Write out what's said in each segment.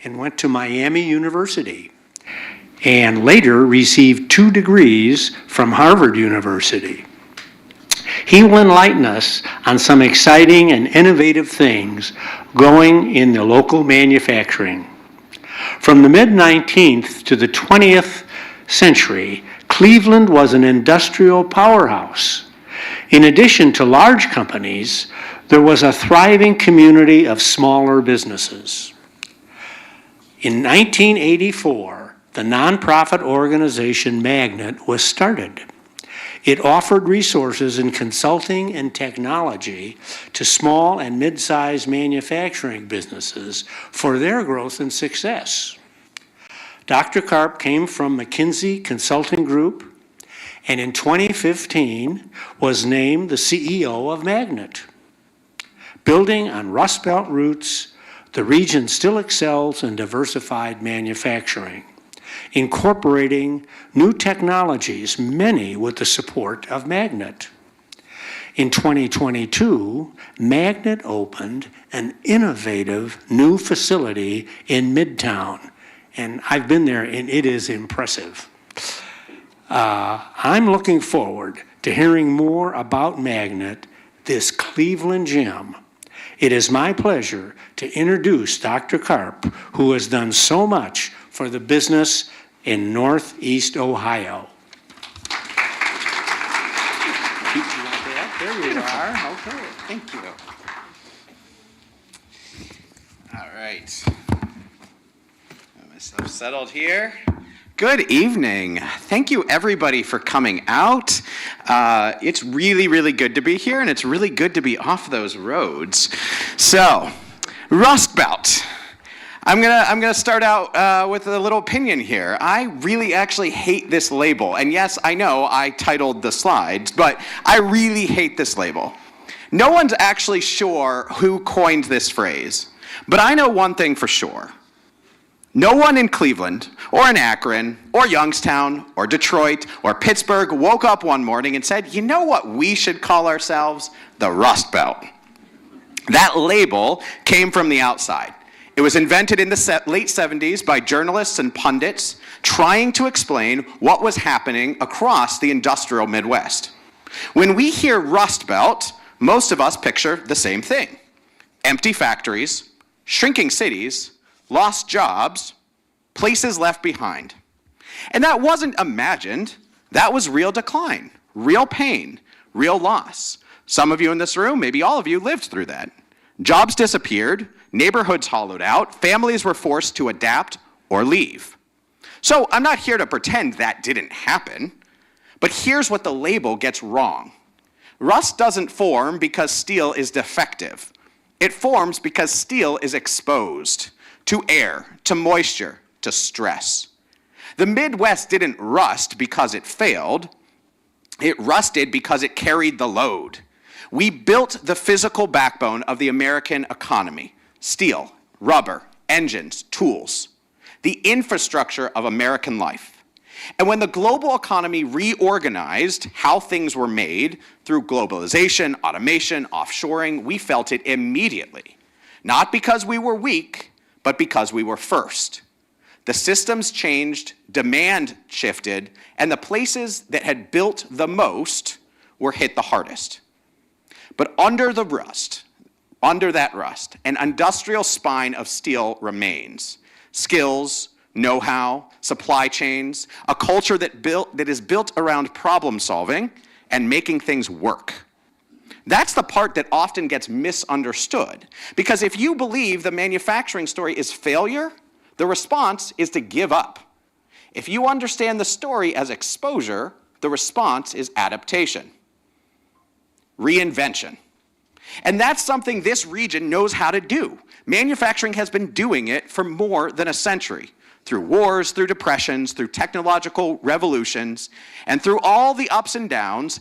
and went to Miami University, and later received 2 degrees from Harvard University. He will enlighten us on some exciting and innovative things going in the local manufacturing. From the mid-19th to the 20th century, Cleveland was an industrial powerhouse. In addition to large companies, there was a thriving community of smaller businesses. In 1984, the nonprofit organization Magnet was started. It offered resources in consulting and technology to small and mid-sized manufacturing businesses for their growth and success. Dr. Karp came from McKinsey Consulting Group, and in 2015 was named the CEO of Magnet. Building on Rust Belt roots, the region still excels in diversified manufacturing, incorporating new technologies, many with the support of Magnet. In 2022, Magnet opened an innovative new facility in Midtown, and I've been there and it is impressive. I'm looking forward to hearing more about Magnet, this Cleveland gem. It is my pleasure to introduce Dr. Karp, who has done so much for the business in Northeast Ohio. There you are. Okay, thank you. All right. Got myself settled here. Good evening. Thank you, everybody, for coming out. It's really, really good to be here, and it's really good to be off those roads. So, Rust Belt. I'm gonna start out with a little opinion here. I really actually hate this label, and yes, I know I titled the slides, but I really hate this label. No one's actually sure who coined this phrase, but I know one thing for sure. No one in Cleveland, or in Akron, or Youngstown, or Detroit, or Pittsburgh woke up one morning and said, you know what we should call ourselves? The Rust Belt. That label came from the outside. It was invented in the late 70s by journalists and pundits trying to explain what was happening across the industrial Midwest. When we hear Rust Belt, most of us picture the same thing. Empty factories, shrinking cities, lost jobs, places left behind. And that wasn't imagined. That was real decline, real pain, real loss. Some of you in this room, maybe all of you, lived through that. Jobs disappeared, neighborhoods hollowed out, families were forced to adapt or leave. So I'm not here to pretend that didn't happen, but here's what the label gets wrong. Rust doesn't form because steel is defective. It forms because steel is exposed to air, to moisture, to stress. The Midwest didn't rust because it failed. It rusted because it carried the load. We built the physical backbone of the American economy: steel, rubber, engines, tools, the infrastructure of American life. And when the global economy reorganized how things were made through globalization, automation, offshoring, we felt it immediately. Not because we were weak, but because we were first. The systems changed, demand shifted, and the places that had built the most were hit the hardest. But under that rust, an industrial spine of steel remains. Skills, know-how, supply chains, a culture that is built around problem solving and making things work. That's the part that often gets misunderstood. Because if you believe the manufacturing story is failure, the response is to give up. If you understand the story as exposure, the response is adaptation, reinvention. And that's something this region knows how to do. Manufacturing has been doing it for more than a century, through wars, through depressions, through technological revolutions, and through all the ups and downs.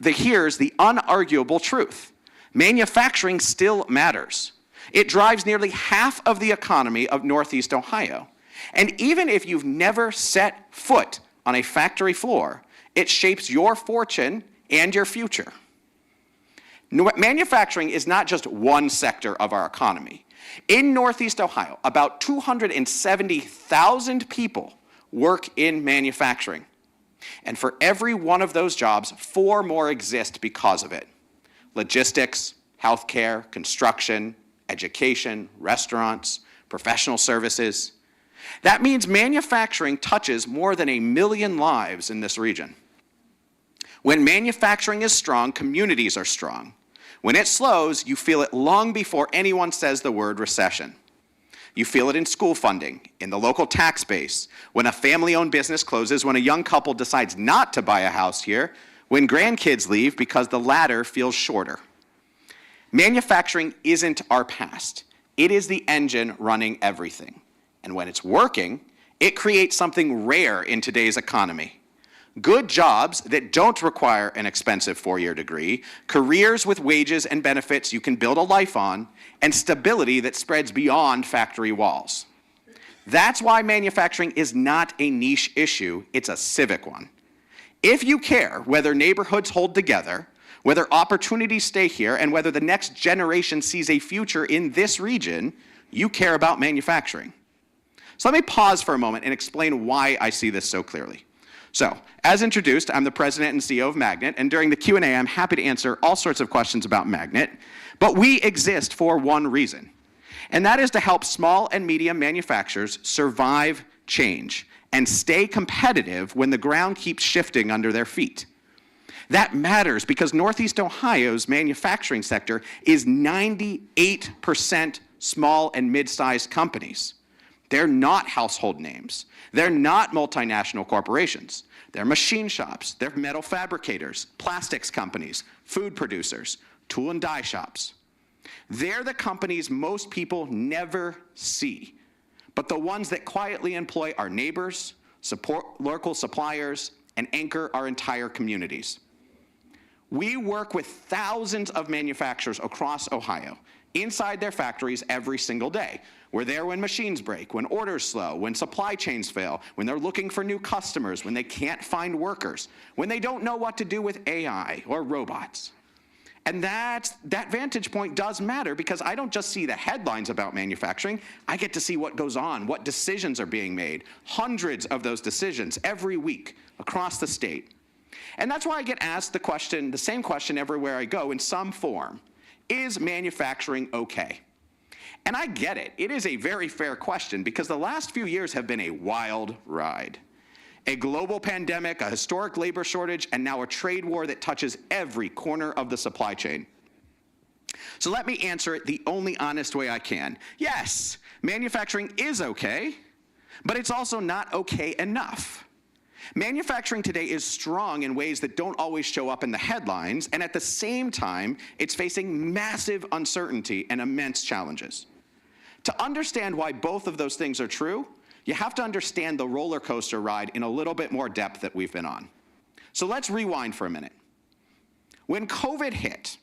Here's the unarguable truth. Manufacturing still matters. It drives nearly half of the economy of Northeast Ohio. And even if you've never set foot on a factory floor, it shapes your fortune and your future. Manufacturing is not just one sector of our economy. In Northeast Ohio, about 270,000 people work in manufacturing. And for every one of those jobs, 4 more exist because of it. Logistics, healthcare, construction, education, restaurants, professional services. That means manufacturing touches more than 1 million lives in this region. When manufacturing is strong, communities are strong. When it slows, you feel it long before anyone says the word recession. You feel it in school funding, in the local tax base, when a family-owned business closes, when a young couple decides not to buy a house here, when grandkids leave because the ladder feels shorter. Manufacturing isn't our past. It is the engine running everything. And when it's working, it creates something rare in today's economy. Good jobs that don't require an expensive 4-year degree, careers with wages and benefits you can build a life on, and stability that spreads beyond factory walls. That's why manufacturing is not a niche issue, it's a civic one. If you care whether neighborhoods hold together, whether opportunities stay here, and whether the next generation sees a future in this region, you care about manufacturing. So let me pause for a moment and explain why I see this so clearly. So, as introduced, I'm the president and CEO of Magnet, and during the Q&A, I'm happy to answer all sorts of questions about Magnet, but we exist for one reason, and that is to help small and medium manufacturers survive change and stay competitive when the ground keeps shifting under their feet. That matters because Northeast Ohio's manufacturing sector is 98% small and mid-sized companies. They're not household names. They're not multinational corporations. They're machine shops. They're metal fabricators, plastics companies, food producers, tool and die shops. They're the companies most people never see, but the ones that quietly employ our neighbors, support local suppliers, and anchor our entire communities. We work with thousands of manufacturers across Ohio, inside their factories every single day. We're there when machines break, when orders slow, when supply chains fail, when they're looking for new customers, when they can't find workers, when they don't know what to do with AI or robots. And that vantage point does matter because I don't just see the headlines about manufacturing, I get to see what goes on, what decisions are being made, hundreds of those decisions every week across the state. And that's why I get asked the same question everywhere I go in some form. Is manufacturing okay? And I get it. It is a very fair question because the last few years have been a wild ride. A global pandemic, a historic labor shortage, and now a trade war that touches every corner of the supply chain. So let me answer it the only honest way I can. Yes, manufacturing is okay, but it's also not okay enough. Manufacturing today is strong in ways that don't always show up in the headlines, and at the same time, it's facing massive uncertainty and immense challenges. To understand why both of those things are true, you have to understand the roller coaster ride in a little bit more depth that we've been on. So let's rewind for a minute. When COVID hit,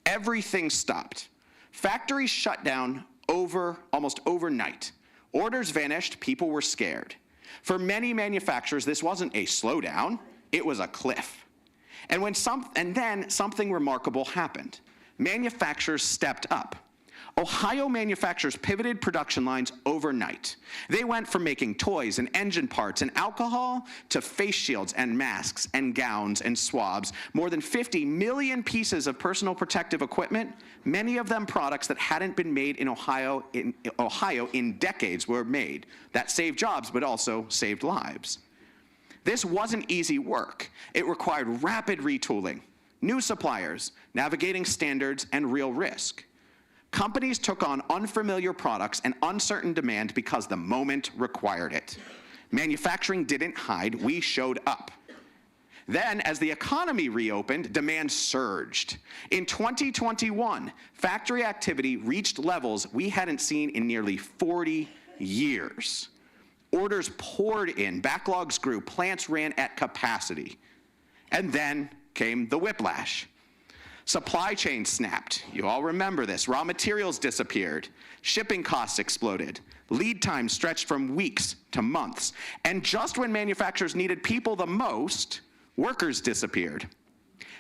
everything stopped. Factories shut down almost overnight. Orders vanished, people were scared. For many manufacturers, this wasn't a slowdown, it was a cliff. And then something remarkable happened. Manufacturers stepped up. Ohio manufacturers pivoted production lines overnight. They went from making toys and engine parts and alcohol to face shields and masks and gowns and swabs. More than 50 million pieces of personal protective equipment, many of them products that hadn't been made in Ohio in decades were made. That saved jobs, but also saved lives. This wasn't easy work. It required rapid retooling, new suppliers, navigating standards, and real risk. Companies took on unfamiliar products and uncertain demand because the moment required it. Manufacturing didn't hide, we showed up. Then, as the economy reopened, demand surged. In 2021, factory activity reached levels we hadn't seen in nearly 40 years. Orders poured in, backlogs grew, plants ran at capacity. And then came the whiplash. Supply chain snapped. You all remember this. Raw materials disappeared. Shipping costs exploded. Lead times stretched from weeks to months. And just when manufacturers needed people the most, workers disappeared.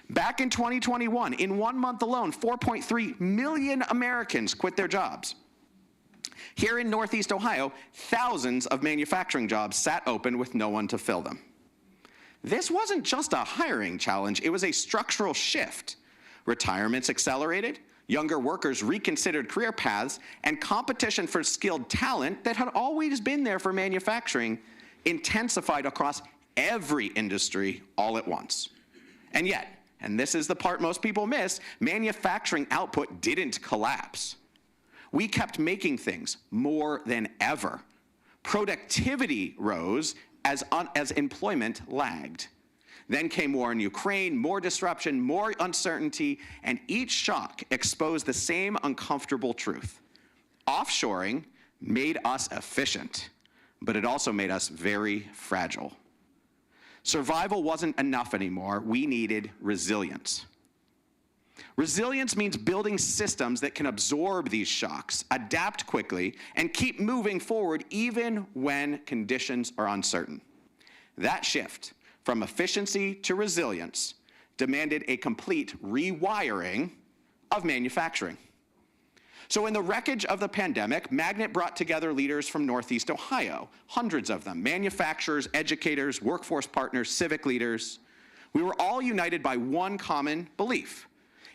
Back in 2021, in 1 month alone, 4.3 million Americans quit their jobs. Here in Northeast Ohio, thousands of manufacturing jobs sat open with no one to fill them. This wasn't just a hiring challenge, it was a structural shift. Retirements accelerated, younger workers reconsidered career paths, and competition for skilled talent that had always been there for manufacturing intensified across every industry all at once. And yet, and this is the part most people miss, manufacturing output didn't collapse. We kept making things more than ever. Productivity rose as employment lagged. Then came war in Ukraine, more disruption, more uncertainty, and each shock exposed the same uncomfortable truth. Offshoring made us efficient, but it also made us very fragile. Survival wasn't enough anymore. We needed resilience. Resilience means building systems that can absorb these shocks, adapt quickly, and keep moving forward even when conditions are uncertain. That shift from efficiency to resilience demanded a complete rewiring of manufacturing. So in the wreckage of the pandemic, Magnet brought together leaders from Northeast Ohio, hundreds of them, manufacturers, educators, workforce partners, civic leaders. We were all united by one common belief.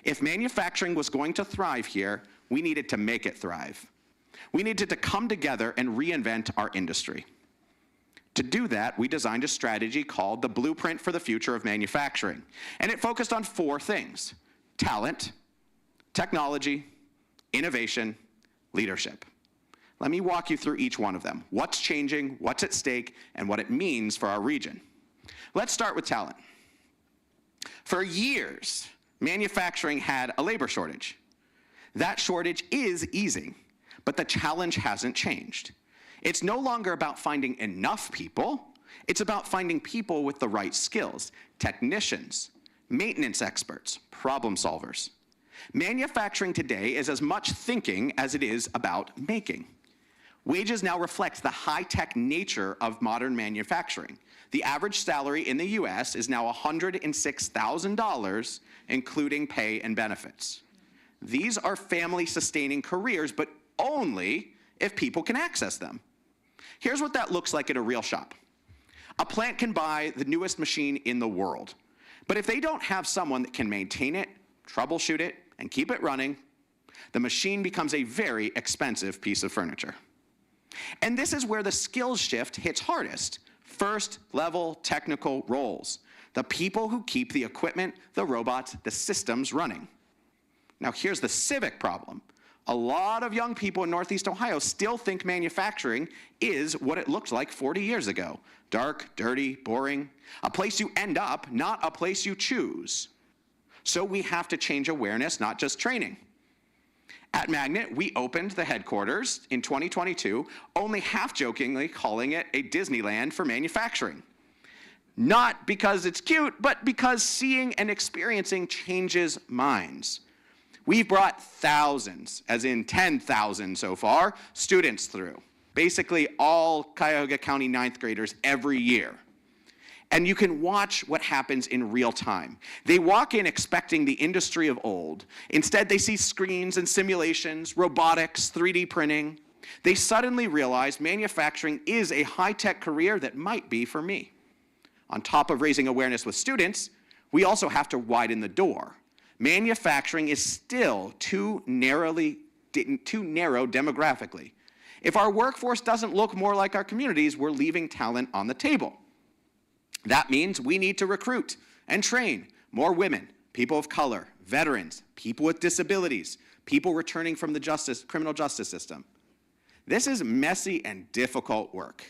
If manufacturing was going to thrive here, we needed to make it thrive. We needed to come together and reinvent our industry. To do that, we designed a strategy called the Blueprint for the Future of Manufacturing, and it focused on 4 things: talent, technology, innovation, leadership. Let me walk you through each one of them. What's changing, what's at stake, and what it means for our region. Let's start with talent. For years, manufacturing had a labor shortage. That shortage is easing, but the challenge hasn't changed. It's no longer about finding enough people, it's about finding people with the right skills, technicians, maintenance experts, problem solvers. Manufacturing today is as much thinking as it is about making. Wages now reflect the high-tech nature of modern manufacturing. The average salary in the US is now $106,000, including pay and benefits. These are family-sustaining careers, but only if people can access them. Here's what that looks like in a real shop. A plant can buy the newest machine in the world, but if they don't have someone that can maintain it, troubleshoot it, and keep it running, the machine becomes a very expensive piece of furniture. And this is where the skills shift hits hardest. First-level technical roles. The people who keep the equipment, the robots, the systems running. Now here's the civic problem. A lot of young people in Northeast Ohio still think manufacturing is what it looked like 40 years ago. Dark, dirty, boring. A place you end up, not a place you choose. So we have to change awareness, not just training. At Magnet, we opened the headquarters in 2022, only half-jokingly calling it a Disneyland for manufacturing. Not because it's cute, but because seeing and experiencing changes minds. We've brought thousands, as in 10,000 so far, students through. Basically all Cuyahoga County 9th graders every year. And you can watch what happens in real time. They walk in expecting the industry of old. Instead, they see screens and simulations, robotics, 3D printing. They suddenly realize manufacturing is a high-tech career that might be for me. On top of raising awareness with students, we also have to widen the door. Manufacturing is still too narrow demographically. If our workforce doesn't look more like our communities, we're leaving talent on the table. That means we need to recruit and train more women, people of color, veterans, people with disabilities, people returning from the criminal justice system. This is messy and difficult work.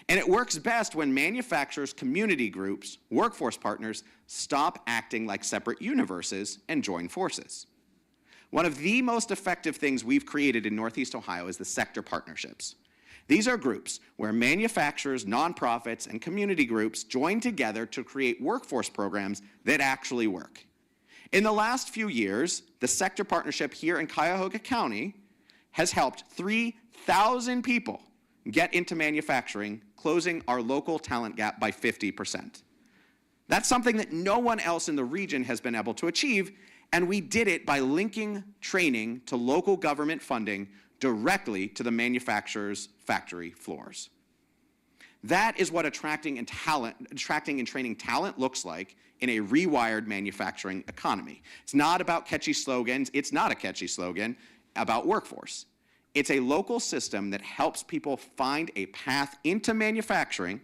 And it works best when manufacturers, community groups, workforce partners stop acting like separate universes and join forces. One of the most effective things we've created in Northeast Ohio is the sector partnerships. These are groups where manufacturers, nonprofits, and community groups join together to create workforce programs that actually work. In the last few years, the sector partnership here in Cuyahoga County has helped 3,000 people get into manufacturing, closing our local talent gap by 50%. That's something that no one else in the region has been able to achieve, and we did it by linking training to local government funding directly to the manufacturer's factory floors. That is what attracting and training talent looks like in a rewired manufacturing economy. It's not about catchy slogans. It's not a catchy slogan about workforce. It's a local system that helps people find a path into manufacturing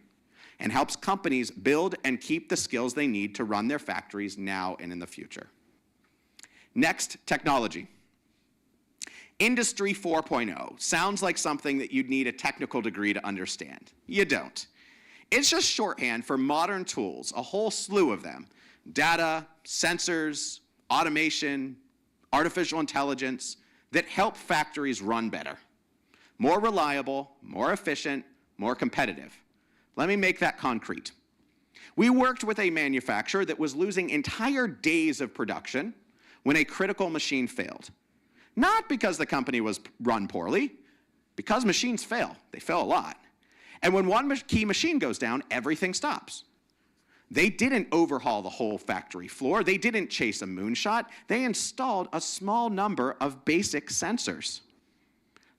and helps companies build and keep the skills they need to run their factories now and in the future. Next, technology. Industry 4.0 sounds like something that you'd need a technical degree to understand. You don't. It's just shorthand for modern tools, a whole slew of them. Data, sensors, automation, artificial intelligence that help factories run better. More reliable, more efficient, more competitive. Let me make that concrete. We worked with a manufacturer that was losing entire days of production when a critical machine failed. Not because the company was run poorly, because machines fail. They fail a lot. And when one key machine goes down, everything stops. They didn't overhaul the whole factory floor. They didn't chase a moonshot. They installed a small number of basic sensors.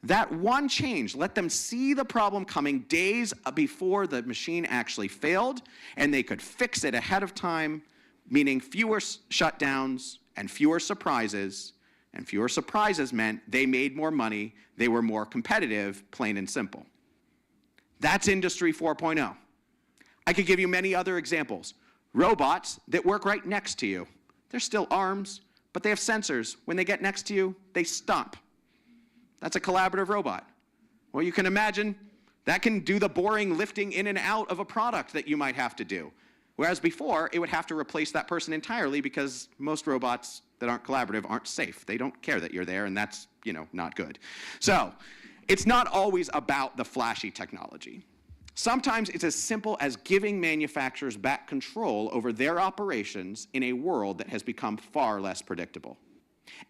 That one change let them see the problem coming days before the machine actually failed, and they could fix it ahead of time, meaning fewer shutdowns and fewer surprises. And fewer surprises meant they made more money, they were more competitive, plain and simple. That's Industry 4.0. I could give you many other examples. Robots that work right next to you. They're still arms, but they have sensors. When they get next to you, they stop. That's a collaborative robot. Well, you can imagine that can do the boring lifting in and out of a product that you might have to do. Whereas before, it would have to replace that person entirely because most robots that aren't collaborative aren't safe. They don't care that you're there, and that's, not good. So, it's not always about the flashy technology. Sometimes it's as simple as giving manufacturers back control over their operations in a world that has become far less predictable.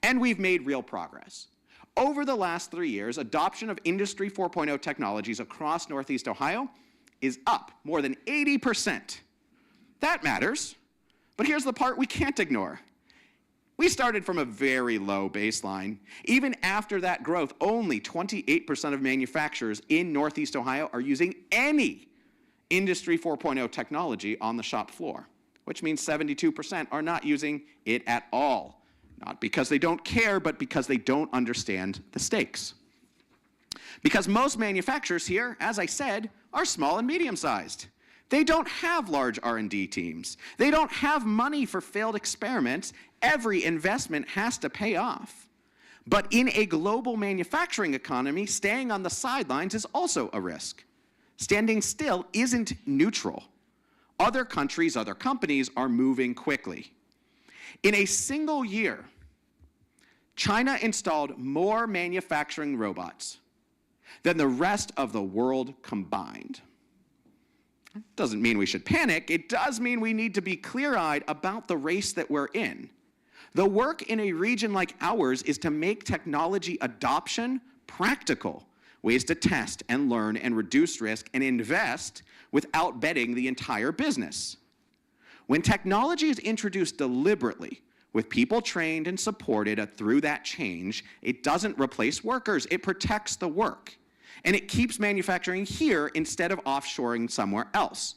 And we've made real progress. Over the last 3 years, adoption of Industry 4.0 technologies across Northeast Ohio is up more than 80%. That matters, but here's the part we can't ignore. We started from a very low baseline. Even after that growth, only 28% of manufacturers in Northeast Ohio are using any Industry 4.0 technology on the shop floor, which means 72% are not using it at all. Not because they don't care, but because they don't understand the stakes. Because most manufacturers here, as I said, are small and medium-sized. They don't have large R&D teams. They don't have money for failed experiments. Every investment has to pay off. But in a global manufacturing economy, staying on the sidelines is also a risk. Standing still isn't neutral. Other countries, other companies are moving quickly. In a single year, China installed more manufacturing robots than the rest of the world combined. Doesn't mean we should panic. It does mean we need to be clear-eyed about the race that we're in. The work in a region like ours is to make technology adoption practical, ways to test and learn and reduce risk and invest without betting the entire business. When technology is introduced deliberately, with people trained and supported through that change, it doesn't replace workers, it protects the work. And it keeps manufacturing here instead of offshoring somewhere else.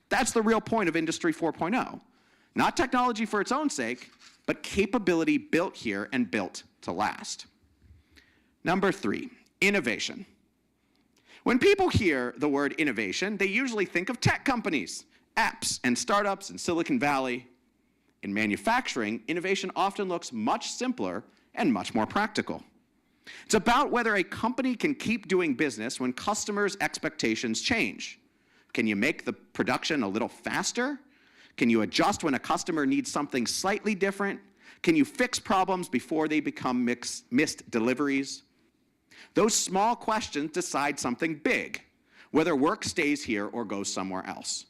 That's the real point of Industry 4.0. Not technology for its own sake, but capability built here and built to last. Number 3, innovation. When people hear the word innovation, they usually think of tech companies, apps and startups in Silicon Valley. In manufacturing, innovation often looks much simpler and much more practical. It's about whether a company can keep doing business when customers' expectations change. Can you make the production a little faster? Can you adjust when a customer needs something slightly different? Can you fix problems before they become missed deliveries? Those small questions decide something big, whether work stays here or goes somewhere else.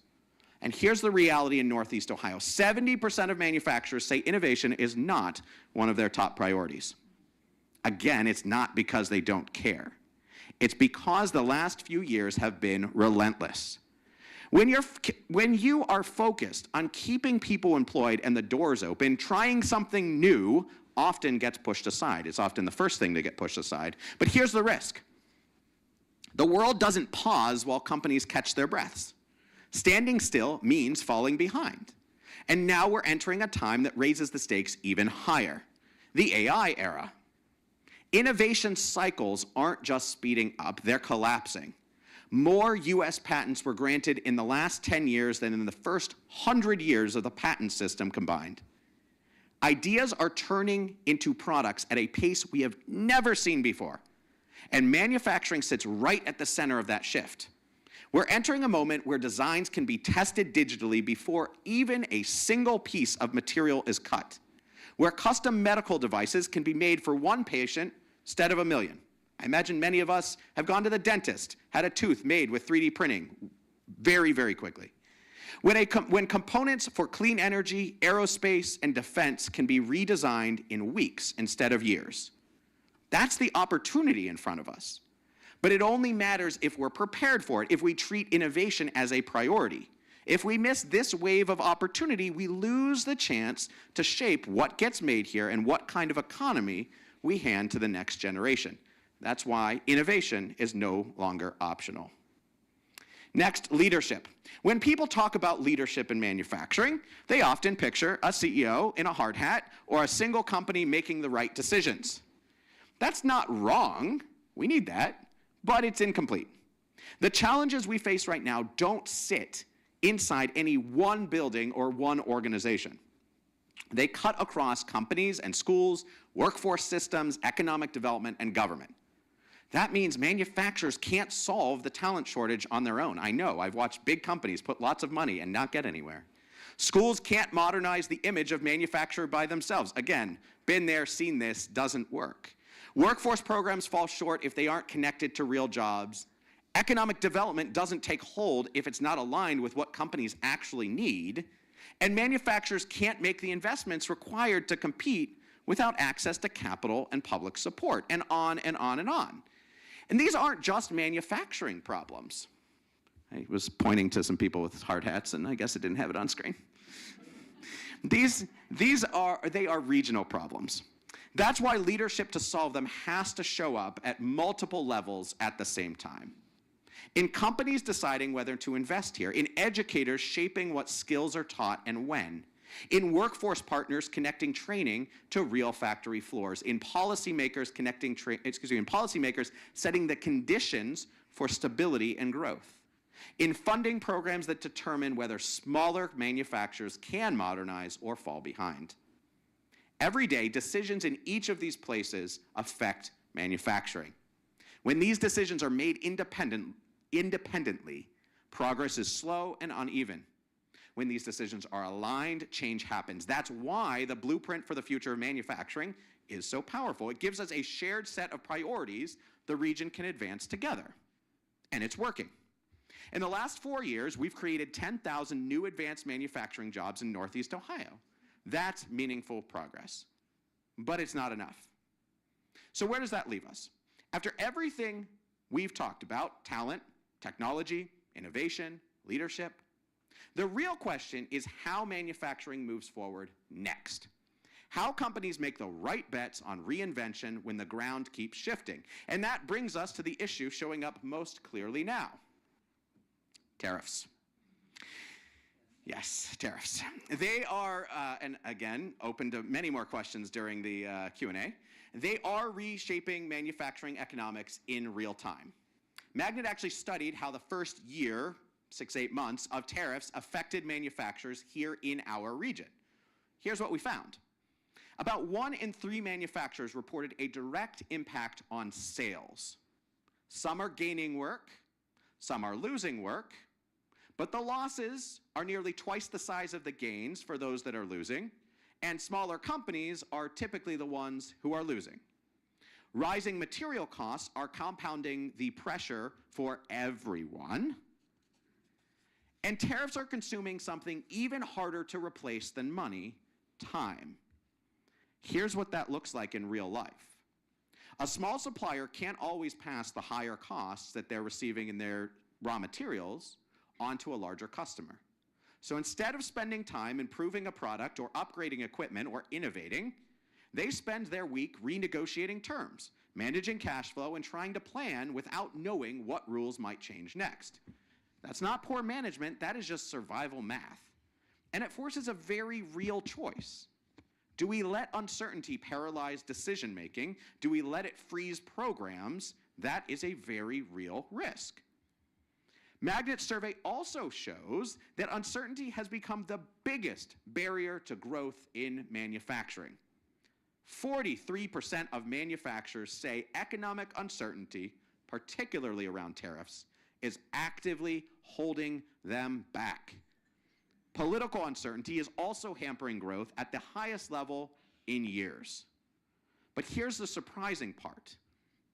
And here's the reality in Northeast Ohio. 70% of manufacturers say innovation is not one of their top priorities. Again, it's not because they don't care. It's because the last few years have been relentless. When you are focused on keeping people employed and the doors open, trying something new often gets pushed aside. It's often the first thing to get pushed aside. But here's the risk. The world doesn't pause while companies catch their breaths. Standing still means falling behind. And now we're entering a time that raises the stakes even higher, the AI era. Innovation cycles aren't just speeding up, they're collapsing. More US patents were granted in the last 10 years than in the first 100 years of the patent system combined. Ideas are turning into products at a pace we have never seen before, and manufacturing sits right at the center of that shift. We're entering a moment where designs can be tested digitally before even a single piece of material is cut, where custom medical devices can be made for one patient instead of a million. I imagine many of us have gone to the dentist, had a tooth made with 3D printing very, very quickly. When components for clean energy, aerospace, and defense can be redesigned in weeks instead of years. That's the opportunity in front of us. But it only matters if we're prepared for it, if we treat innovation as a priority. If we miss this wave of opportunity, we lose the chance to shape what gets made here and what kind of economy we hand to the next generation. That's why innovation is no longer optional. Next, leadership. When people talk about leadership in manufacturing, they often picture a CEO in a hard hat or a single company making the right decisions. That's not wrong. We need that. But it's incomplete. The challenges we face right now don't sit inside any one building or one organization. They cut across companies and schools, workforce systems, economic development, and government. That means manufacturers can't solve the talent shortage on their own. I know, I've watched big companies put lots of money and not get anywhere. Schools can't modernize the image of manufacturer by themselves. Again, been there, seen this, doesn't work. Workforce programs fall short if they aren't connected to real jobs. Economic development doesn't take hold if it's not aligned with what companies actually need. And manufacturers can't make the investments required to compete without access to capital and public support, and on and on and on. And these aren't just manufacturing problems. I was pointing to some people with hard hats, and I guess I didn't have it on screen. They are regional problems. That's why leadership to solve them has to show up at multiple levels at the same time. In companies deciding whether to invest here, in educators shaping what skills are taught and when, in workforce partners connecting training to real factory floors, in policymakers setting the conditions for stability and growth, in funding programs that determine whether smaller manufacturers can modernize or fall behind. Every day, decisions in each of these places affect manufacturing. When these decisions are made independently, progress is slow and uneven. When these decisions are aligned, change happens. That's why the blueprint for the future of manufacturing is so powerful. It gives us a shared set of priorities the region can advance together. And it's working. In the last 4 years, we've created 10,000 new advanced manufacturing jobs in Northeast Ohio. That's meaningful progress. But it's not enough. So where does that leave us? After everything we've talked about, talent, technology, innovation, leadership, the real question is how manufacturing moves forward next. How companies make the right bets on reinvention when the ground keeps shifting. And that brings us to the issue showing up most clearly now. Tariffs. Yes, tariffs. They are, and again, open to many more questions during the Q&A. They are reshaping manufacturing economics in real time. Magnet actually studied how the first year, 6-8 months, of tariffs affected manufacturers here in our region. Here's what we found. About 1 in 3 manufacturers reported a direct impact on sales. Some are gaining work, some are losing work, but the losses are nearly twice the size of the gains for those that are losing, and smaller companies are typically the ones who are losing. Rising material costs are compounding the pressure for everyone, and tariffs are consuming something even harder to replace than money, time. Here's what that looks like in real life. A small supplier can't always pass the higher costs that they're receiving in their raw materials onto a larger customer. So instead of spending time improving a product or upgrading equipment or innovating, They spend their week renegotiating terms, managing cash flow, and trying to plan without knowing what rules might change next. That's not poor management, that is just survival math. And it forces a very real choice. Do we let uncertainty paralyze decision-making? Do we let it freeze programs? That is a very real risk. Magnet's survey also shows that uncertainty has become the biggest barrier to growth in manufacturing. 43% of manufacturers say economic uncertainty, particularly around tariffs, is actively holding them back. Political uncertainty is also hampering growth at the highest level in years. But here's the surprising part.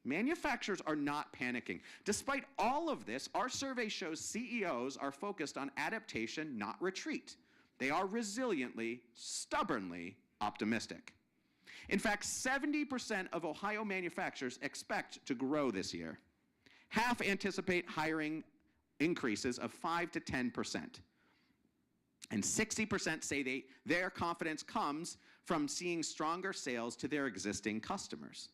Manufacturers are not panicking. Despite all of this, our survey shows CEOs are focused on adaptation, not retreat. They are resiliently, stubbornly optimistic. In fact, 70% of Ohio manufacturers expect to grow this year. Half anticipate hiring increases of 5 to 10%. And 60% say their confidence comes from seeing stronger sales to their existing customers.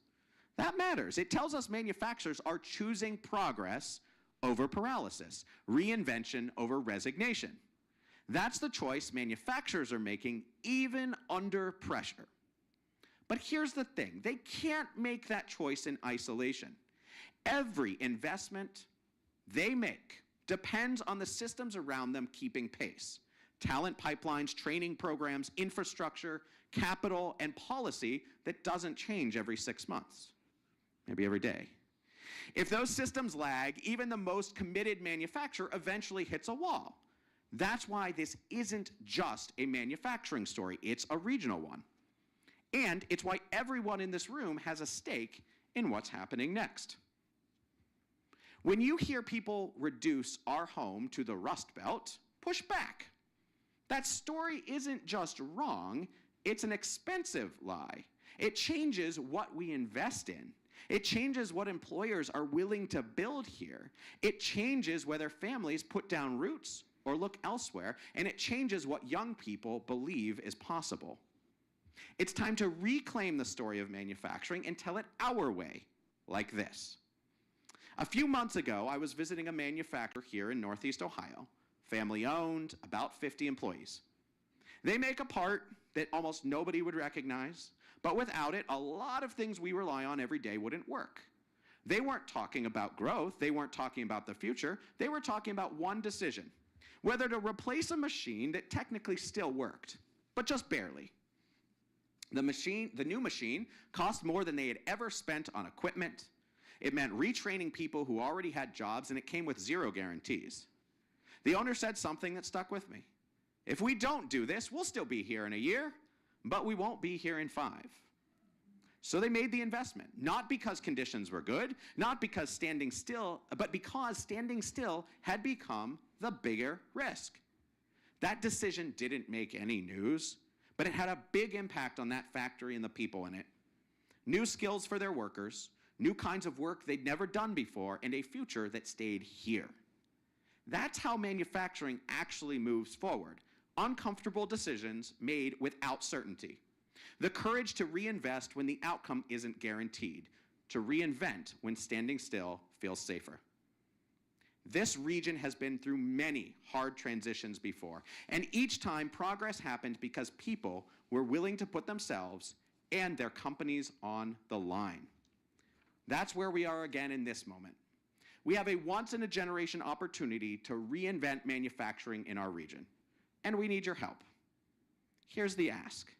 That matters. It tells us manufacturers are choosing progress over paralysis, reinvention over resignation. That's the choice manufacturers are making even under pressure. But here's the thing, they can't make that choice in isolation. Every investment they make depends on the systems around them keeping pace. Talent pipelines, training programs, infrastructure, capital, and policy that doesn't change every 6 months, maybe every day. If those systems lag, even the most committed manufacturer eventually hits a wall. That's why this isn't just a manufacturing story, it's a regional one. And it's why everyone in this room has a stake in what's happening next. When you hear people reduce our home to the Rust Belt, push back. That story isn't just wrong, it's an expensive lie. It changes what we invest in. It changes what employers are willing to build here. It changes whether families put down roots or look elsewhere, and it changes what young people believe is possible. It's time to reclaim the story of manufacturing and tell it our way, like this. A few months ago, I was visiting a manufacturer here in Northeast Ohio, family-owned, about 50 employees. They make a part that almost nobody would recognize, but without it, a lot of things we rely on every day wouldn't work. They weren't talking about growth, they weren't talking about the future, they were talking about one decision, whether to replace a machine that technically still worked, but just barely. The new machine cost more than they had ever spent on equipment. It meant retraining people who already had jobs, and it came with 0 guarantees. The owner said something that stuck with me. If we don't do this, we'll still be here in a year, but we won't be here in 5. So they made the investment, not because conditions were good, not because standing still, but because standing still had become the bigger risk. That decision didn't make any news, but it had a big impact on that factory and the people in it. New skills for their workers, new kinds of work they'd never done before, and a future that stayed here. That's how manufacturing actually moves forward. Uncomfortable decisions made without certainty. The courage to reinvest when the outcome isn't guaranteed. To reinvent when standing still feels safer. This region has been through many hard transitions before, and each time progress happened because people were willing to put themselves and their companies on the line. That's where we are again in this moment. We have a once-in-a-generation opportunity to reinvent manufacturing in our region, and we need your help. Here's the ask.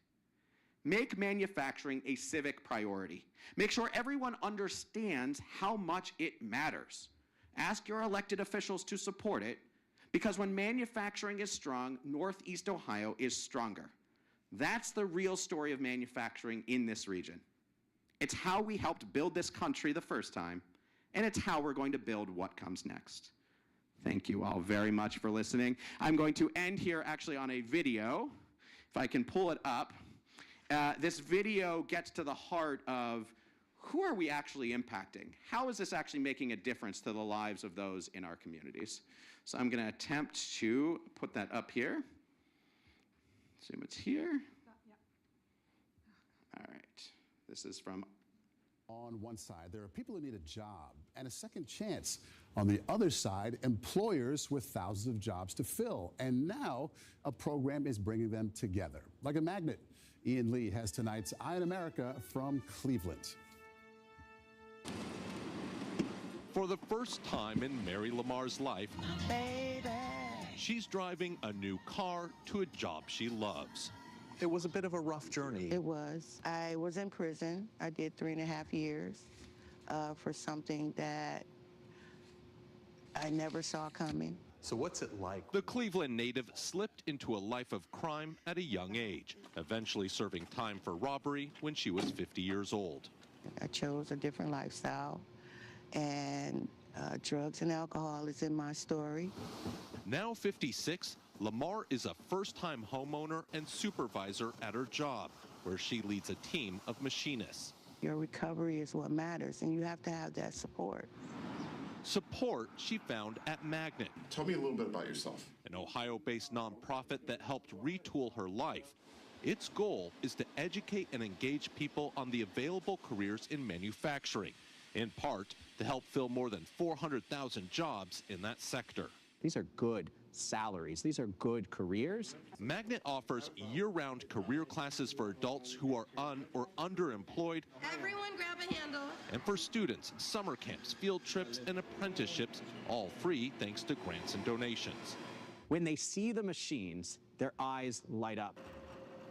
Make manufacturing a civic priority. Make sure everyone understands how much it matters. Ask your elected officials to support it, because when manufacturing is strong, Northeast Ohio is stronger. That's the real story of manufacturing in this region. It's how we helped build this country the first time, and it's how we're going to build what comes next. Thank you all very much for listening. I'm going to end here actually on a video, if I can pull it up. This video gets to the heart of who are we actually impacting? How is this actually making a difference to the lives of those in our communities? So I'm going to attempt to put that up here. Assume it's here. Yeah. All right. This is from On one side, there are people who need a job and a second chance. On the other side, employers with thousands of jobs to fill. And now a program is bringing them together, like a magnet. Ian Lee has tonight's Eye on America from Cleveland. For the first time in Mary Lamar's life, she's driving a new car to a job she loves. It was a bit of a rough journey. It was. I was in prison. I did 3.5 years for something that I never saw coming. So what's it like? The Cleveland native slipped into a life of crime at a young age, eventually serving time for robbery when she was 50 years old. I chose a different lifestyle, and drugs and alcohol is in my story. Now 56, Lamar is a first-time homeowner and supervisor at her job, where she leads a team of machinists. Your recovery is what matters, and you have to have that support. Support she found at Magnet, Tell me a little bit about yourself. an Ohio-based nonprofit that helped retool her life. Its goal is to educate and engage people on the available careers in manufacturing, in part to help fill more than 400,000 jobs in that sector. These are good salaries. These are good careers. Magnet offers year-round career classes for adults who are or underemployed. Everyone grab a handle. And for students, summer camps, field trips, and apprenticeships, all free thanks to grants and donations. When they see the machines, their eyes light up.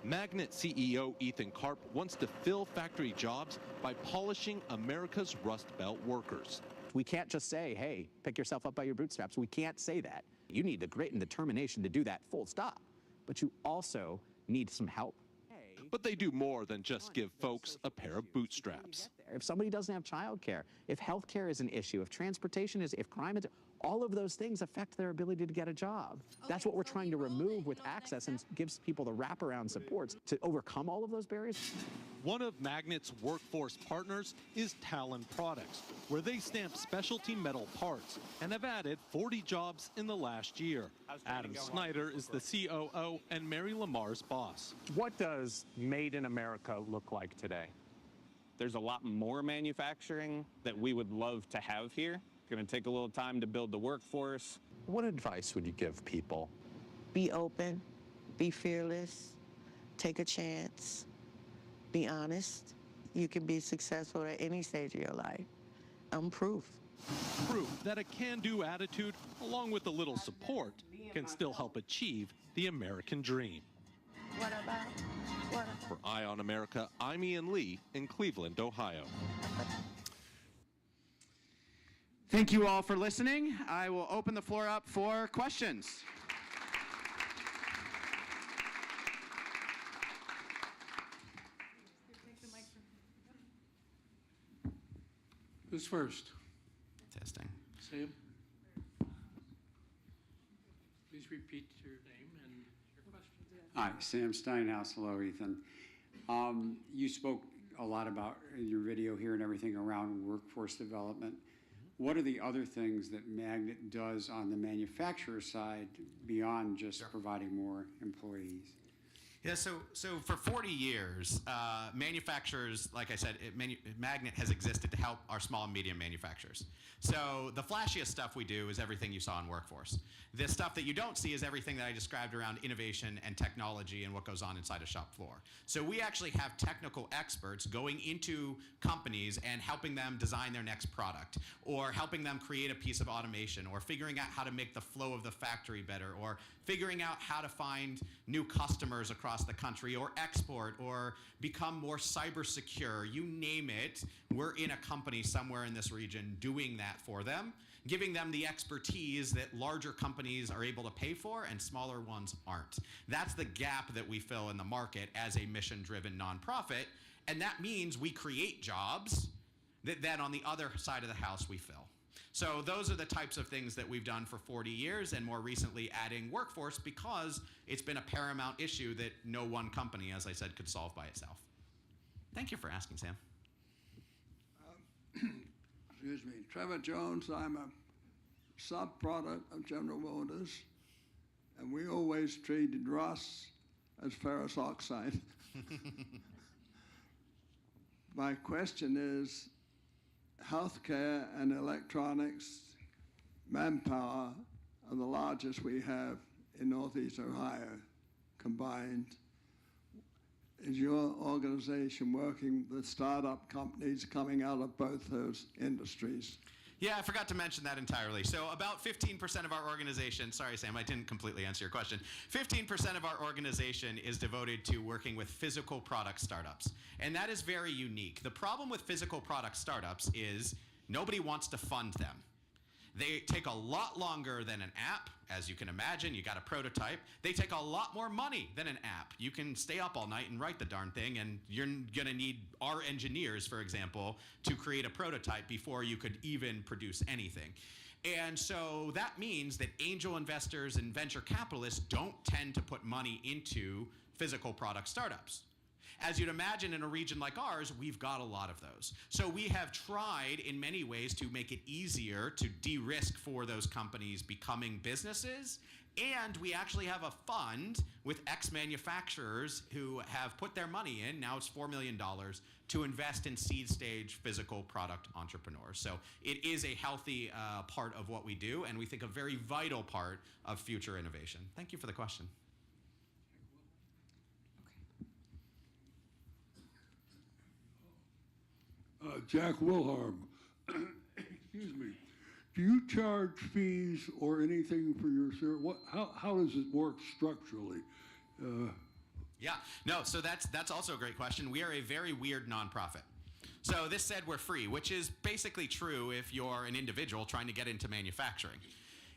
Magnet CEO Ethan Karp wants to fill factory jobs by polishing America's Rust Belt workers. We can't just say, hey, pick yourself up by your bootstraps. We can't say that. You need the grit and determination to do that, full stop. But you also need some help. But they do more than just give folks a pair of bootstraps. If somebody doesn't have childcare, if healthcare is an issue, if transportation is, if crime is, all of those things affect their ability to get a job. That's what we're trying to remove with Access, and gives people the wraparound supports to overcome all of those barriers. One of Magnet's workforce partners is Talon Products, where they stamp specialty metal parts and have added 40 jobs in the last year. Adam Snyder is the COO and Mary Lamar's boss. What does Made in America look like today? There's a lot more manufacturing that we would love to have here. It's going to take a little time to build the workforce. What advice would you give people? Be open, be fearless, take a chance, be honest. You can be successful at any stage of your life. I'm proof. Proof that a can-do attitude, along with a little support, can still help achieve the American dream. What about? For Eye on America, I'm Ian Lee in Cleveland, Ohio. Thank you all for listening. I will open the floor up for questions. Who's first? Testing. Sam? Please repeat your name and your question. Hi, Sam Steinhaus. Hello, Ethan. You spoke a lot about in your video here and everything around workforce development. What are the other things that Magnet does on the manufacturer side beyond just providing more employees? Yeah, so for 40 years, manufacturers, like I said, Magnet has existed to help our small and medium manufacturers. So the flashiest stuff we do is everything you saw in Workforce. The stuff that you don't see is everything that I described around innovation and technology and what goes on inside a shop floor. So we actually have technical experts going into companies and helping them design their next product, or helping them create a piece of automation, or figuring out how to make the flow of the factory better, or figuring out how to find new customers across the country, or export, or become more cyber secure. You name it, we're in a company somewhere in this region doing that for them, giving them the expertise that larger companies are able to pay for and smaller ones aren't. That's the gap that we fill in the market as a mission-driven nonprofit, and that means we create jobs that then on the other side of the house we fill. So those are the types of things that we've done for 40 years, and more recently adding workforce, because it's been a paramount issue that no one company, as I said, could solve by itself. Thank you for asking, Sam. Excuse me, Trevor Jones. I'm a sub-product of General Motors, and we always treated rust as ferrous oxide. My question is, healthcare and electronics, manpower are the largest we have in Northeast Ohio combined. Is your organization working with startup companies coming out of both those industries? Yeah, I forgot to mention that entirely. So about 15% of our organization, sorry Sam, I didn't completely answer your question. 15% of our organization is devoted to working with physical product startups. And that is very unique. The problem with physical product startups is nobody wants to fund them. They take a lot longer than an app. As you can imagine, you got a prototype. They take a lot more money than an app. You can stay up all night and write the darn thing, and you're gonna need our engineers, for example, to create a prototype before you could even produce anything. And so that means that angel investors and venture capitalists don't tend to put money into physical product startups. As you'd imagine, in a region like ours, we've got a lot of those. So we have tried in many ways to make it easier to de-risk for those companies becoming businesses. And we actually have a fund with ex-manufacturers who have put their money in, now it's $4 million, to invest in seed stage physical product entrepreneurs. So it is a healthy part of what we do, and we think a very vital part of future innovation. Thank you for the question. Jack Wilharm, excuse me. Do you charge fees or anything for your service? How does it work structurally? Yeah, no, so that's also a great question. We are a very weird nonprofit. So this said we're free, which is basically true if you're an individual trying to get into manufacturing.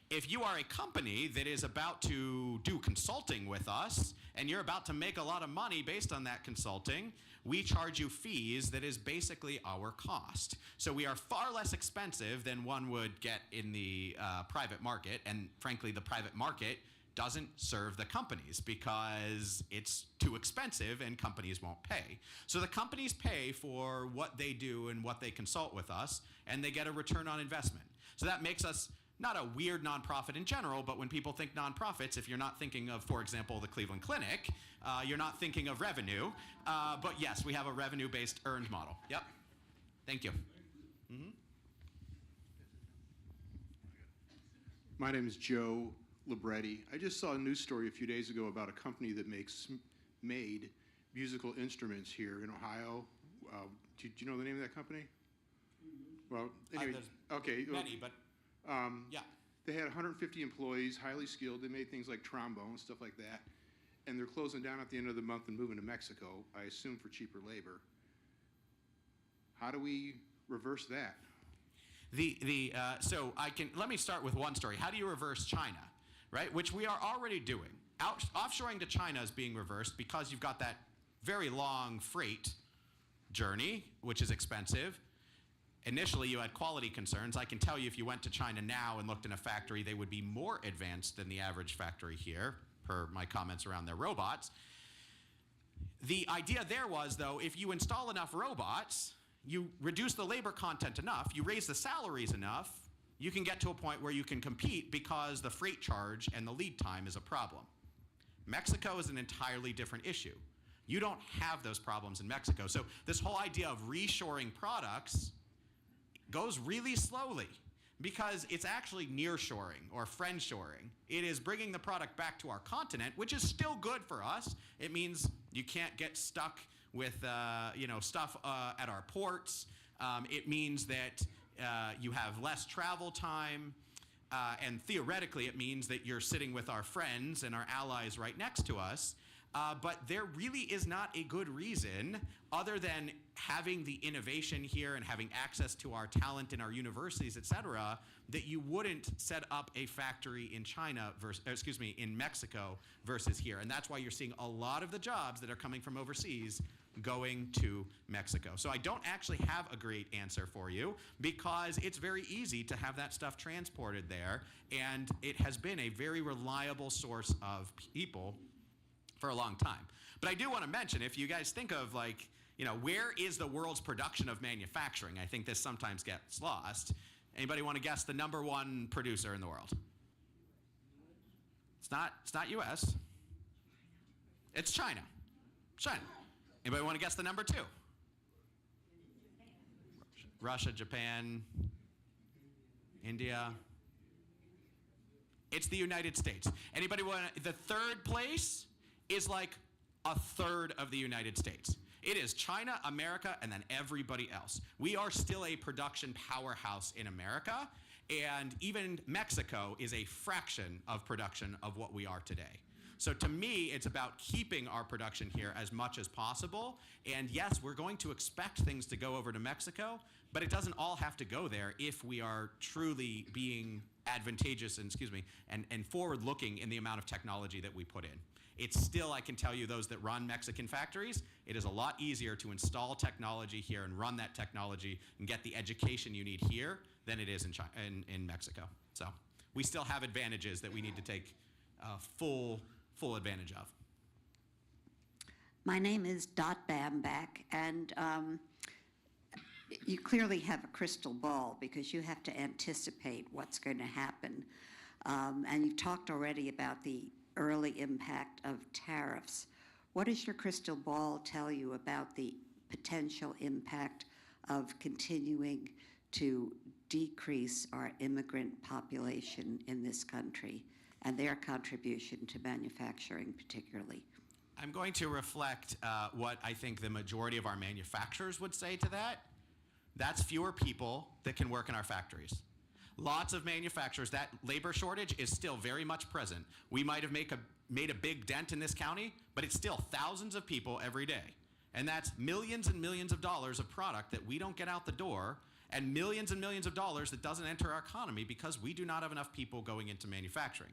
If you are a company that is about to do consulting with us and you're about to make a lot of money based on that consulting, we charge you fees that is basically our cost. So we are far less expensive than one would get in the private market, and frankly, the private market doesn't serve the companies because it's too expensive and companies won't pay. So the companies pay for what they do and what they consult with us, and they get a return on investment. So that makes us not a weird nonprofit in general, but when people think nonprofits, if you're not thinking of, for example, the Cleveland Clinic, you're not thinking of revenue. But yes, we have a revenue-based earned model. Yep. Thank you. Mm-hmm. My name is Joe Libretti. I just saw a news story a few days ago about a company that made musical instruments here in Ohio. Do you know the name of that company? Well, anyway, okay. Many, but yeah. They had 150 employees, highly skilled. They made things like trombones, stuff like that. And they're closing down at the end of the month and moving to Mexico, I assume for cheaper labor. How do we reverse that? So let me start with one story. How do you reverse China, right? Which we are already doing. Offshoring to China is being reversed because you've got that very long freight journey, which is expensive. Initially, you had quality concerns. I can tell you if you went to China now and looked in a factory, they would be more advanced than the average factory here, per my comments around their robots. The idea there was, though, if you install enough robots, you reduce the labor content enough, you raise the salaries enough, you can get to a point where you can compete because the freight charge and the lead time is a problem. Mexico is an entirely different issue. You don't have those problems in Mexico. So this whole idea of reshoring products goes really slowly because it's actually nearshoring or friendshoring. It is bringing the product back to our continent, which is still good for us. It means you can't get stuck with stuff at our ports. It means that you have less travel time. And theoretically, it means that you're sitting with our friends and our allies right next to us. But there really is not a good reason, other than having the innovation here and having access to our talent in our universities, et cetera, that you wouldn't set up a factory in in Mexico versus here. And that's why you're seeing a lot of the jobs that are coming from overseas going to Mexico. So I don't actually have a great answer for you because it's very easy to have that stuff transported there, and it has been a very reliable source of people for a long time. But I do want to mention, if you guys think of where is the world's production of manufacturing? I think this sometimes gets lost. Anybody want to guess the #1 producer in the world? It's not US. It's China. China. Anybody want to guess the #2? Russia, Japan, India. It's the United States. Anybody want the third place is like a third of the United States. It is China, America, and then everybody else. We are still a production powerhouse in America, and even Mexico is a fraction of production of what we are today. So to me, it's about keeping our production here as much as possible. And yes, we're going to expect things to go over to Mexico, but it doesn't all have to go there if we are truly being advantageous and forward-looking in the amount of technology that we put in. It's still, I can tell you, those that run Mexican factories, it is a lot easier to install technology here and run that technology and get the education you need here than it is in Mexico. So we still have advantages that we need to take full advantage of. My name is Dot Bamback, and you clearly have a crystal ball because you have to anticipate what's going to happen. And you've talked already about the early impact of tariffs. What does your crystal ball tell you about the potential impact of continuing to decrease our immigrant population in this country and their contribution to manufacturing particularly? I'm going to reflect what I think the majority of our manufacturers would say to that. That's fewer people that can work in our factories. Lots of manufacturers, that labor shortage is still very much present. We might have made a big dent in this county, but it's still thousands of people every day. And that's millions and millions of dollars of product that we don't get out the door, and millions of dollars that doesn't enter our economy because we do not have enough people going into manufacturing.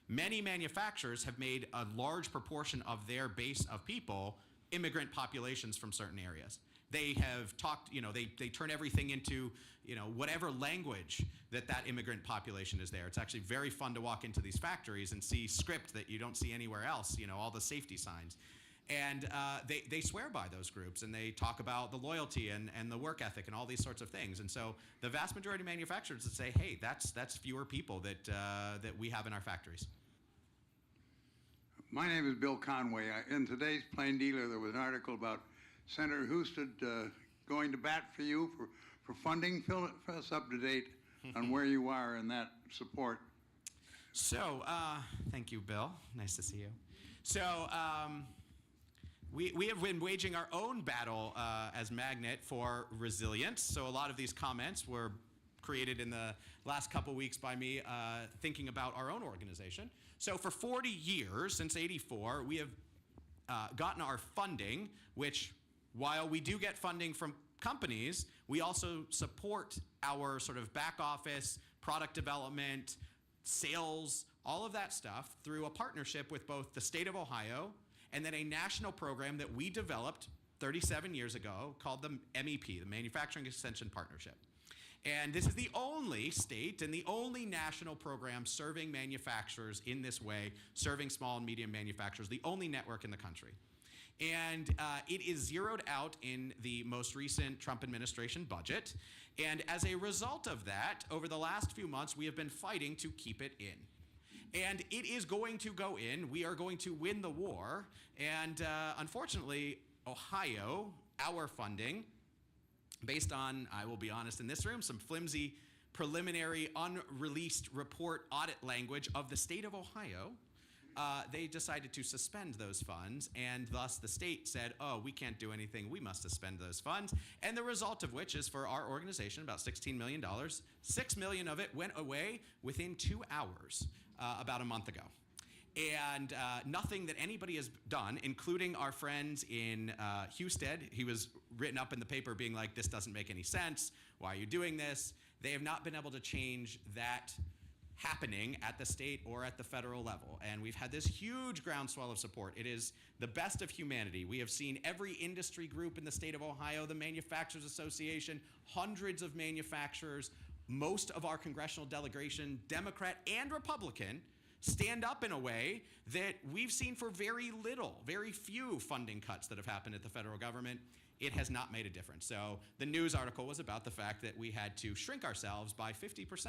Many manufacturers have made a large proportion of their base of people immigrant populations from certain areas. They have talked, they turn everything into, whatever language that immigrant population is there. It's actually very fun to walk into these factories and see script that you don't see anywhere else, all the safety signs. And they swear by those groups, and they talk about the loyalty and the work ethic and all these sorts of things. And so the vast majority of manufacturers would say, hey, that's fewer people that we have in our factories. My name is Bill Conway. In today's Plain Dealer, there was an article about Senator Husted going to bat for you for funding. Fill us up to date on where you are in that support. So, thank you, Bill. Nice to see you. So, we have been waging our own battle as Magnet for resilience. So a lot of these comments were created in the last couple weeks by me thinking about our own organization. So for 40 years, since '84, we have gotten our funding, which while we do get funding from companies, we also support our sort of back office, product development, sales, all of that stuff through a partnership with both the state of Ohio and then a national program that we developed 37 years ago called the MEP, the Manufacturing Extension Partnership. And this is the only state and the only national program serving manufacturers in this way, serving small and medium manufacturers, the only network in the country. And it is zeroed out in the most recent Trump administration budget. And as a result of that, over the last few months, we have been fighting to keep it in. And it is going to go in. We are going to win the war. And unfortunately, Ohio, our funding, based on, I will be honest in this room, some flimsy preliminary unreleased report audit language of the state of Ohio, they decided to suspend those funds, and thus the state said, oh, we can't do anything, we must suspend those funds, and the result of which is for our organization about $16 million. $6 million of it went away within 2 hours about a month ago. And nothing that anybody has done, including our friends in Husted, he was written up in the paper being like, this doesn't make any sense, why are you doing this? They have not been able to change that happening at the state or at the federal level. And we've had this huge groundswell of support. It is the best of humanity. We have seen every industry group in the state of Ohio, the Manufacturers Association, hundreds of manufacturers, most of our congressional delegation, Democrat and Republican, stand up in a way that we've seen for very few funding cuts that have happened at the federal government. It has not made a difference. So the news article was about the fact that we had to shrink ourselves by 50%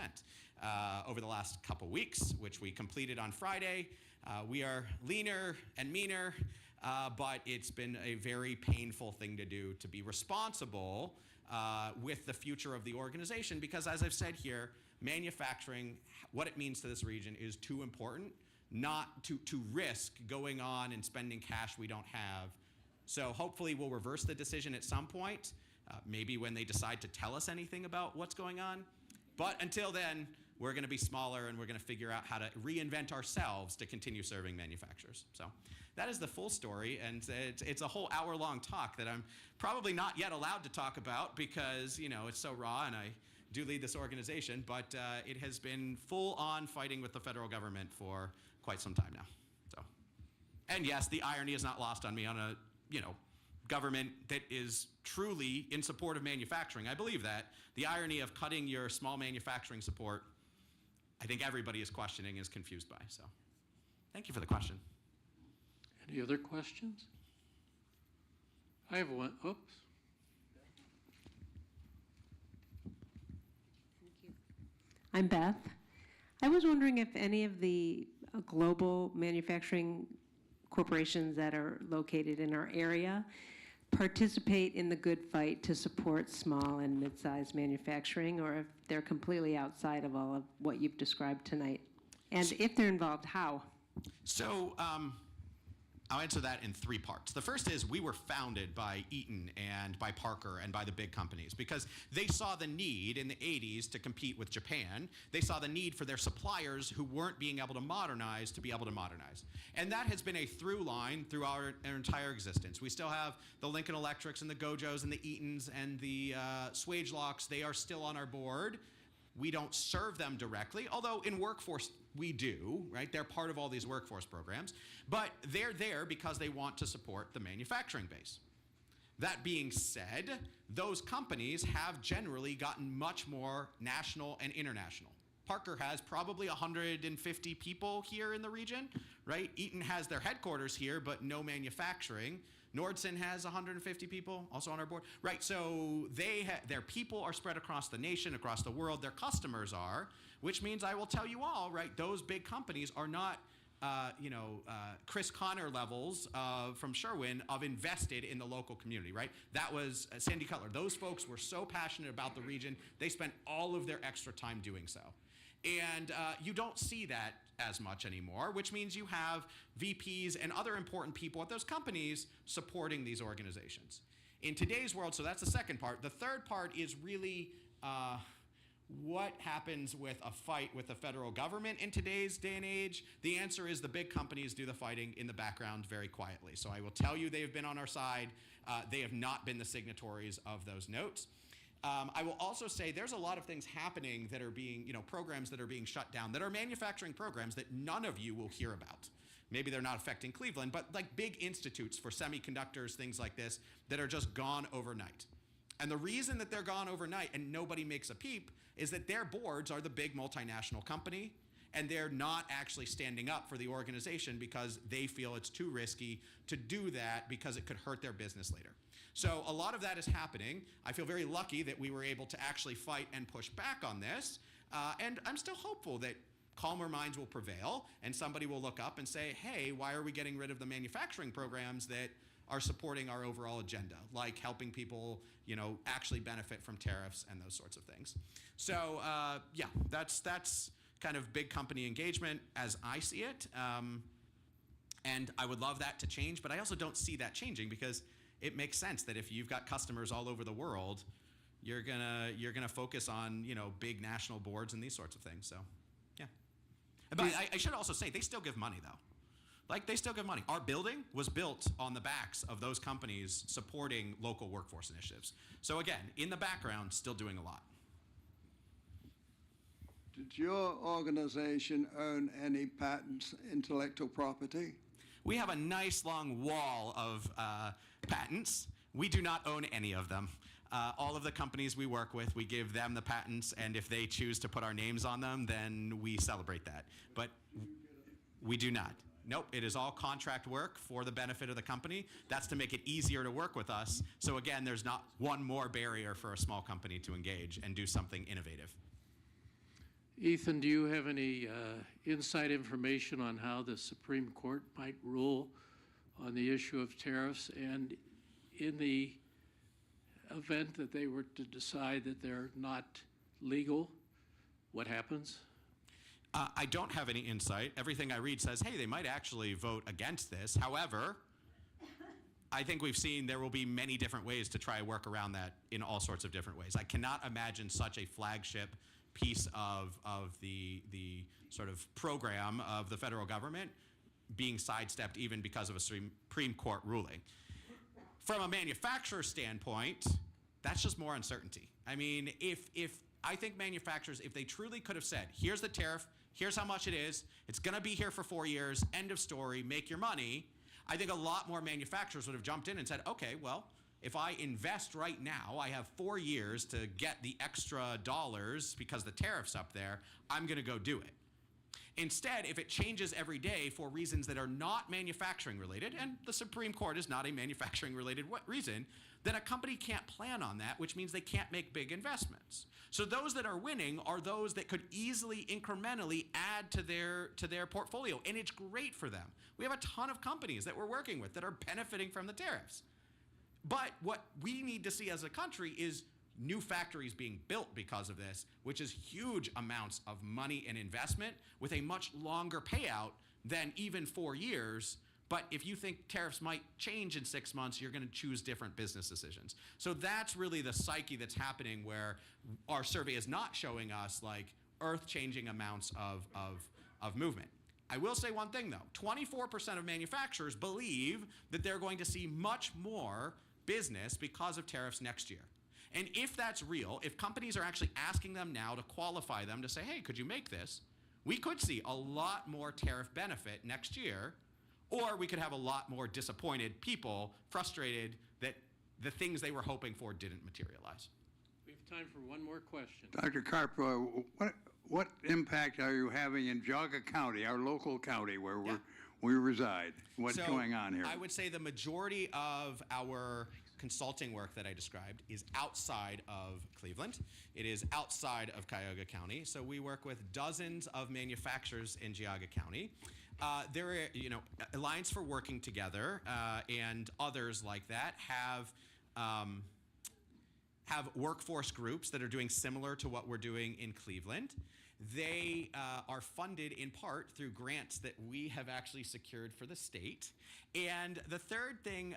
over the last couple weeks, which we completed on Friday. We are leaner and meaner. but it's been a very painful thing to do, to be responsible with the future of the organization, because as I've said here, manufacturing, what it means to this region is too important not to risk going on and spending cash we don't have. So hopefully we'll reverse the decision at some point, maybe when they decide to tell us anything about what's going on. But until then, we're going to be smaller and we're going to figure out how to reinvent ourselves to continue serving manufacturers. So that is the full story, and it's a whole hour-long talk that I'm probably not yet allowed to talk about because, you know, it's so raw and I do lead this organization, but it has been full-on fighting with the federal government for quite some time now. So, and yes, the irony is not lost on me on a, you know, government that is truly in support of manufacturing. I believe that. The irony of cutting your small manufacturing support, I think everybody is questioning, is confused by. So thank you for the question. Any other questions? I have one. Oops. I'm Beth. I was wondering if any of the global manufacturing corporations that are located in our area participate in the good fight to support small and mid-sized manufacturing, or if they're completely outside of all of what you've described tonight. And if they're involved, how? So I'll answer that in three parts. The first is we were founded by Eaton and by Parker and by the big companies because they saw the need in the 80s to compete with Japan. They saw the need for their suppliers who weren't being able to modernize to be able to modernize. And that has been a through line through our entire existence. We still have the Lincoln Electrics and the Gojos and the Eatons and the Swagelocks. They are still on our board. We don't serve them directly, although in workforce we do, right? They're part of all these workforce programs, but they're there because they want to support the manufacturing base. That being said, those companies have generally gotten much more national and international. Parker has probably 150 people here in the region, right? Eaton has their headquarters here, but no manufacturing. Nordson has 150 people also on our board, right? So their people are spread across the nation, across the world. Their customers are, which means I will tell you all, right? Those big companies are not, Chris Connor levels from Sherwin of invested in the local community, right? That was Sandy Cutler. Those folks were so passionate about the region, they spent all of their extra time doing so. And you don't see that as much anymore, which means you have VPs and other important people at those companies supporting these organizations. In today's world, so that's the second part. The third part is really what happens with a fight with the federal government in today's day and age. The answer is the big companies do the fighting in the background very quietly. So I will tell you they have been on our side. They have not been the signatories of those notes. I will also say there's a lot of things happening that are being, programs that are being shut down that are manufacturing programs that none of you will hear about. Maybe they're not affecting Cleveland, but like big institutes for semiconductors, things like this, that are just gone overnight. And the reason that they're gone overnight and nobody makes a peep is that their boards are the big multinational company, and they're not actually standing up for the organization because they feel it's too risky to do that because it could hurt their business later. So a lot of that is happening. I feel very lucky that we were able to actually fight and push back on this. And I'm still hopeful that calmer minds will prevail and somebody will look up and say, hey, why are we getting rid of the manufacturing programs that are supporting our overall agenda, like helping people, actually benefit from tariffs and those sorts of things. So yeah, that's kind of big company engagement as I see it. And I would love that to change, but I also don't see that changing because it makes sense that if you've got customers all over the world, you're gonna focus on big national boards and these sorts of things. So, yeah. But I should also say they still give money though. Like they still give money. Our building was built on the backs of those companies supporting local workforce initiatives. So again, in the background, still doing a lot. Did your organization own any patents, intellectual property? We have a nice long wall of patents. We do not own any of them. All of the companies we work with, we give them the patents, and if they choose to put our names on them, then we celebrate that. But we do not. Nope, it is all contract work for the benefit of the company. That's to make it easier to work with us. So again, there's not one more barrier for a small company to engage and do something innovative. Ethan, do you have any inside information on how the Supreme Court might rule on the issue of tariffs, and in the event that they were to decide that they're not legal, what happens? I don't have any insight. Everything I read says, hey, they might actually vote against this. However, I think we've seen there will be many different ways to try to work around that in all sorts of different ways. I cannot imagine such a flagship piece of the sort of program of the federal government being sidestepped even because of a Supreme Court ruling. From a manufacturer standpoint, that's just more uncertainty. I mean, if I think manufacturers, if they truly could have said, here's the tariff, here's how much it is, it's gonna be here for 4 years, end of story, make your money, I think a lot more manufacturers would have jumped in and said, okay, well, if I invest right now, I have 4 years to get the extra dollars because the tariff's up there, I'm gonna go do it. Instead, if it changes every day for reasons that are not manufacturing related, and the Supreme Court is not a manufacturing related reason, then a company can't plan on that, which means they can't make big investments. So those that are winning are those that could easily incrementally add to their portfolio, and it's great for them. We have a ton of companies that we're working with that are benefiting from the tariffs. But what we need to see as a country is new factories being built because of this, which is huge amounts of money and investment with a much longer payout than even 4 years. But if you think tariffs might change in 6 months, you're going to choose different business decisions. So that's really the psyche that's happening, where our survey is not showing us like earth-changing amounts of movement. I will say one thing though, 24% of manufacturers believe that they're going to see much more business because of tariffs next year. And if that's real, if companies are actually asking them now to qualify them to say, hey, could you make this? We could see a lot more tariff benefit next year, or we could have a lot more disappointed people, frustrated that the things they were hoping for didn't materialize. We have time for one more question. Dr. Karp, what impact are you having in Geauga County, our local county where we reside? What's going on here? I would say the majority of our consulting work that I described is outside of Cleveland. It is outside of Cuyahoga County. So we work with dozens of manufacturers in Geauga County. There are, Alliance for Working Together and others like that have workforce groups that are doing similar to what we're doing in Cleveland. They are funded in part through grants that we have actually secured for the state. And the third thing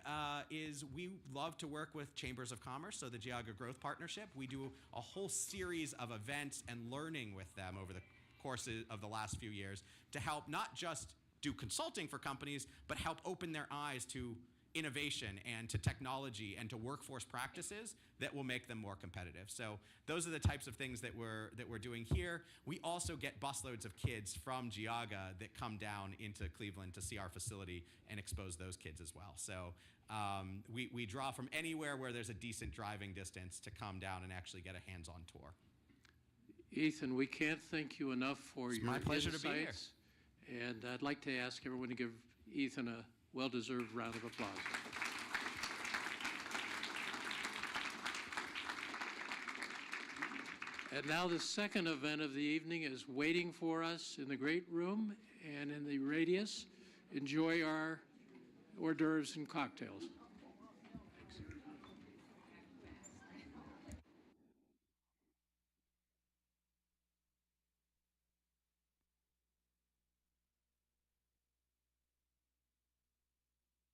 is we love to work with chambers of commerce, so the Geauga Growth Partnership. We do a whole series of events and learning with them over the course of the last few years to help not just do consulting for companies, but help open their eyes to innovation and to technology and to workforce practices that will make them more competitive. So those are the types of things that we're doing here. We also get busloads of kids from Geauga that come down into Cleveland to see our facility and expose those kids as well. So we draw from anywhere where there's a decent driving distance to come down and actually get a hands-on tour. Ethan, we can't thank you enough for your my pleasure insights. to be here. And I'd like to ask everyone to give Ethan a well-deserved round of applause. And now the second event of the evening is waiting for us in the great room and in the radius. Enjoy our hors d'oeuvres and cocktails.